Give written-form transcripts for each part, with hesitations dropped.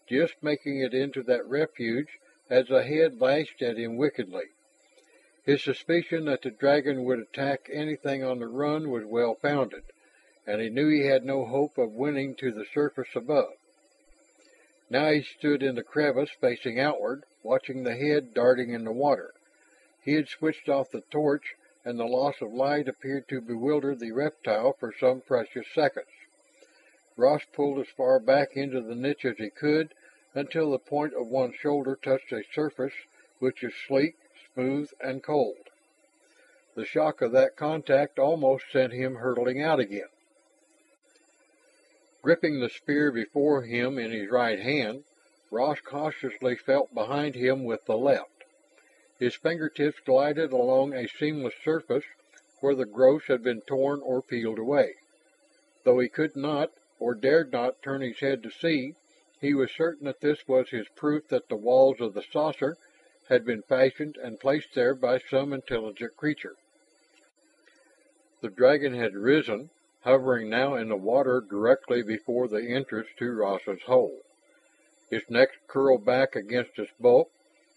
just making it into that refuge as the head lashed at him wickedly. His suspicion that the dragon would attack anything on the run was well founded, and he knew he had no hope of winning to the surface above. Now he stood in the crevice facing outward, watching the head darting in the water. He had switched off the torch, and the loss of light appeared to bewilder the reptile for some precious seconds. Ross pulled as far back into the niche as he could, until the point of one shoulder touched a surface which was sleek, smooth, and cold. The shock of that contact almost sent him hurtling out again. Gripping the spear before him in his right hand, Ross cautiously felt behind him with the left. His fingertips glided along a seamless surface where the growth had been torn or peeled away. Though he could not, or dared not, turn his head to see, he was certain that this was his proof that the walls of the saucer had been fashioned and placed there by some intelligent creature. The dragon had risen, hovering now in the water directly before the entrance to Ross's hole. Its neck curled back against its bulk.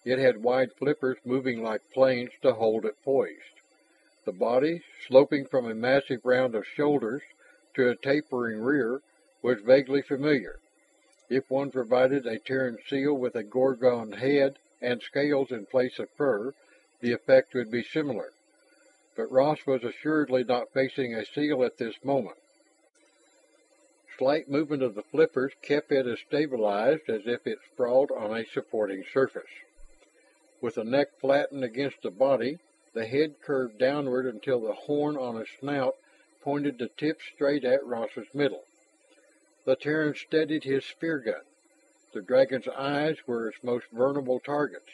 It had wide flippers moving like planes to hold it poised. The body, sloping from a massive round of shoulders to a tapering rear, was vaguely familiar. If one provided a Terran seal with a gorgon head and scales in place of fur, the effect would be similar. But Ross was assuredly not facing a seal at this moment. Slight movement of the flippers kept it as stabilized as if it sprawled on a supporting surface. With the neck flattened against the body, the head curved downward until the horn on its snout pointed the tip straight at Ross's middle. The Terran steadied his spear gun. The dragon's eyes were its most vulnerable targets.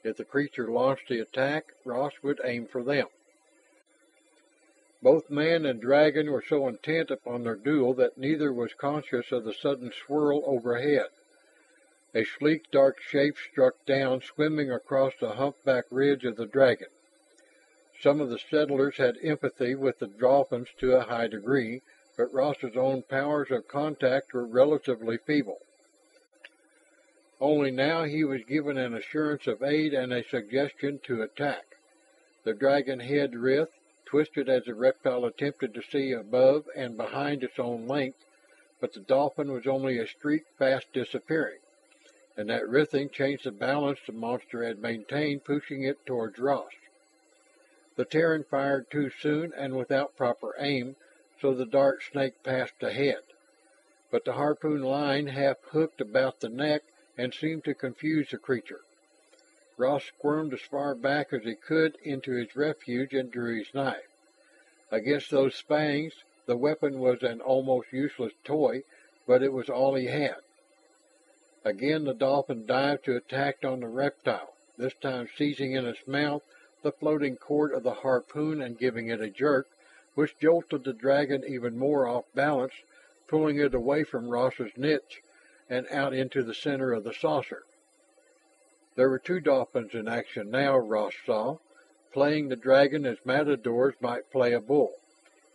If the creature launched the attack, Ross would aim for them. Both man and dragon were so intent upon their duel that neither was conscious of the sudden swirl overhead. A sleek, dark shape struck down, swimming across the humpback ridge of the dragon. Some of the settlers had empathy with the dolphins to a high degree, but Ross's own powers of contact were relatively feeble. Only now he was given an assurance of aid and a suggestion to attack. The dragon head writhed, twisted as the reptile attempted to see above and behind its own length, but the dolphin was only a streak fast disappearing, and that writhing changed the balance the monster had maintained, pushing it towards Ross. The Terran fired too soon and without proper aim, so the dart snake passed ahead. But the harpoon line half hooked about the neck and seemed to confuse the creature. Ross squirmed as far back as he could into his refuge and drew his knife. Against those fangs, the weapon was an almost useless toy, but it was all he had. Again the dolphin dived to attack on the reptile, this time seizing in its mouth the floating cord of the harpoon and giving it a jerk, which jolted the dragon even more off balance, pulling it away from Ross's niche and out into the center of the saucer. There were two dolphins in action now, Ross saw, playing the dragon as matadors might play a bull,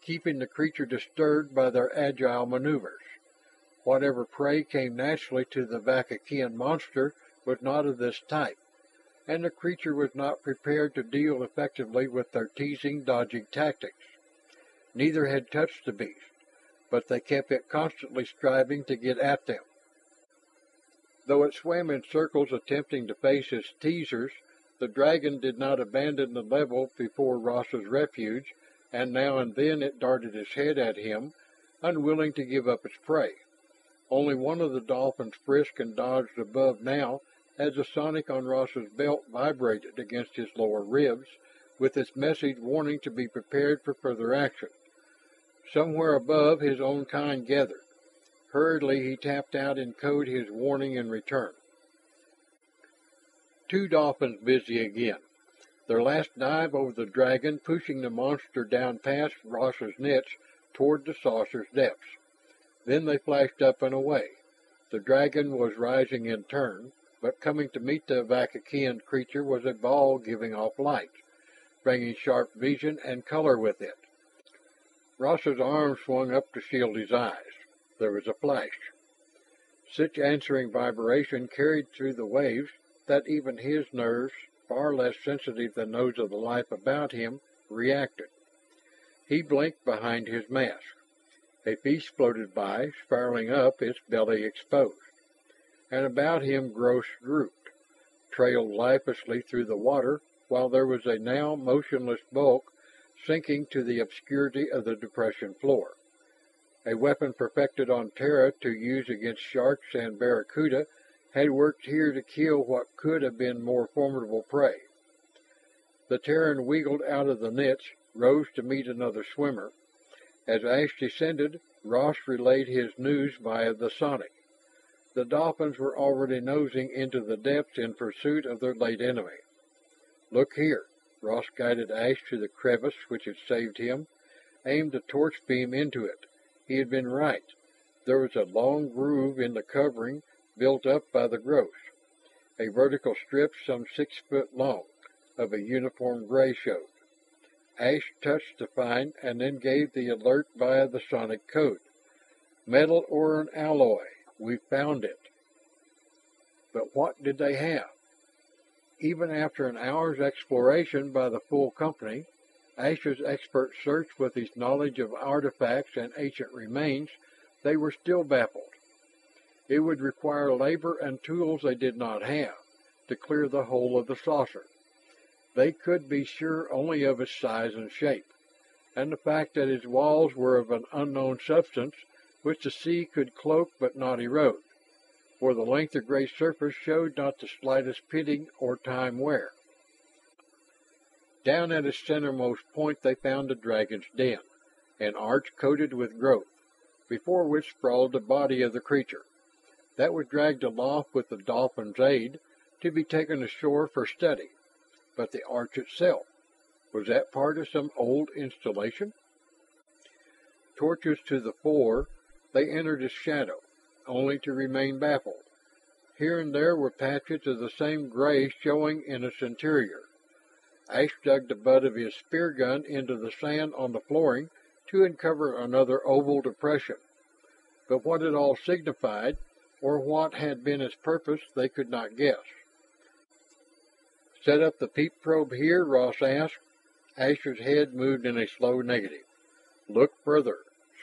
keeping the creature disturbed by their agile maneuvers. Whatever prey came naturally to the Vacakian monster was not of this type, and the creature was not prepared to deal effectively with their teasing, dodging tactics. Neither had touched the beast, but they kept it constantly striving to get at them. Though it swam in circles attempting to face its teasers, the dragon did not abandon the level before Ross's refuge, and now and then it darted its head at him, unwilling to give up its prey. Only one of the dolphins frisked and dodged above now, as the sonic on Ross's belt vibrated against his lower ribs, with its message warning to be prepared for further action. Somewhere above, his own kind gathered. Hurriedly, he tapped out in code his warning in return. Two dolphins busy again. Their last dive over the dragon, pushing the monster down past Ross's niche toward the saucer's depths. Then they flashed up and away. The dragon was rising in turn, but coming to meet the Vacakian creature was a ball giving off light, bringing sharp vision and color with it. Ross's arm swung up to shield his eyes. There was a flash. Such answering vibration carried through the waves that even his nerves, far less sensitive than those of the life about him, reacted. He blinked behind his mask. A fish floated by, spiraling up, its belly exposed, and about him growths drooped, trailed lifelessly through the water, while there was a now motionless bulk sinking to the obscurity of the depression floor. A weapon perfected on Terra to use against sharks and barracuda had worked here to kill what could have been more formidable prey. The Terran wiggled out of the niche, rose to meet another swimmer. As Ash descended, Ross relayed his news via the sonic. The dolphins were already nosing into the depths in pursuit of their late enemy. "Look here." Ross guided Ash to the crevice which had saved him, aimed the torch beam into it. He had been right. There was a long groove in the covering built up by the growth. A vertical strip some 6 foot long, of a uniform gray showed. Ash touched the find and then gave the alert via the sonic code. "Metal or an alloy. We found it." But what did they have? Even after an hour's exploration by the full company, Ash's expert search with his knowledge of artifacts and ancient remains, they were still baffled. It would require labor and tools they did not have to clear the whole of the saucer. They could be sure only of its size and shape, and the fact that its walls were of an unknown substance which the sea could cloak but not erode, for the length of gray surface showed not the slightest pitting or time wear. Down at its centermost point they found the dragon's den, an arch coated with growth, before which sprawled the body of the creature. That was dragged aloft with the dolphin's aid, to be taken ashore for study. But the arch itself, was that part of some old installation? Torches to the fore, they entered its shadow, only to remain baffled. Here and there were patches of the same gray showing in its interior. Ash dug the butt of his spear gun into the sand on the flooring to uncover another oval depression. But what it all signified, or what had been its purpose, they could not guess. "Set up the peep probe here?" Ross asked. Ash's head moved in a slow negative. "Look further.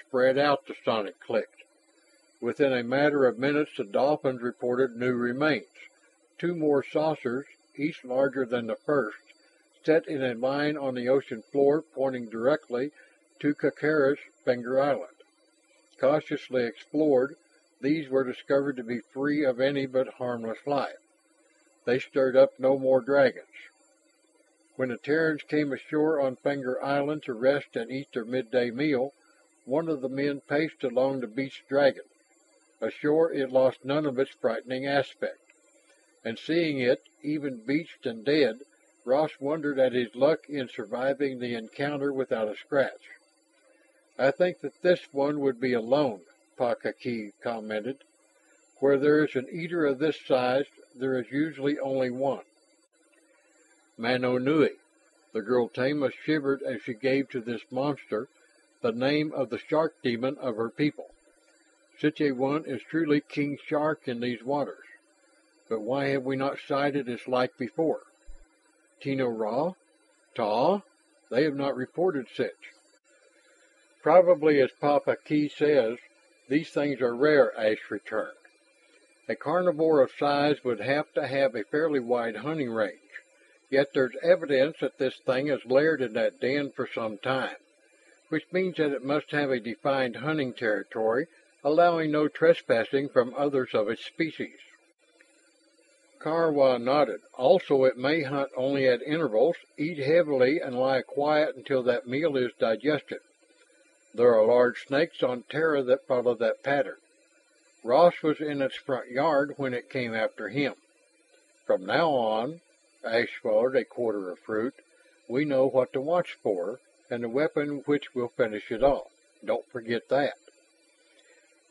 Spread out," the sonic clicked. Within a matter of minutes the dolphins reported new remains. 2 more saucers, each larger than the first, set in a line on the ocean floor pointing directly to Kakara's Finger Island. Cautiously explored, these were discovered to be free of any but harmless life. They stirred up no more dragons. When the Terrans came ashore on Finger Island to rest and eat their midday meal, one of the men paced along the beached dragon. Ashore it lost none of its frightening aspect, and seeing it, even beached and dead, Ross wondered at his luck in surviving the encounter without a scratch. "I think that this one would be alone," Pakaki commented. "Where there is an eater of this size, there is usually only one." "Mano-nui." The girl Tama shivered as she gave to this monster the name of the shark demon of her people. "Such a one is truly king shark in these waters. But why have we not sighted its like before? Tino Ra? Ta? They have not reported such." "Probably as Papa Key says, these things are rare," Ash returned. "A carnivore of size would have to have a fairly wide hunting range. Yet there's evidence that this thing has laired in that den for some time, which means that it must have a defined hunting territory, allowing no trespassing from others of its species." Karwa nodded. "Also, it may hunt only at intervals, eat heavily, and lie quiet until that meal is digested. There are large snakes on Terra that follow that pattern. Ross was in its front yard when it came after him. From now on," Ash swallowed a quarter of fruit, "we know what to watch for, and the weapon which will finish it all. Don't forget that."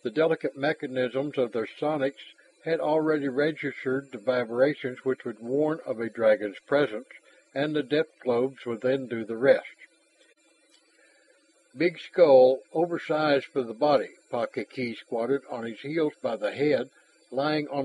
The delicate mechanisms of their sonics had already registered the vibrations which would warn of a dragon's presence, and the depth globes would then do the rest. "Big skull, oversized for the body." Pakaki squatted on his heels by the head, lying on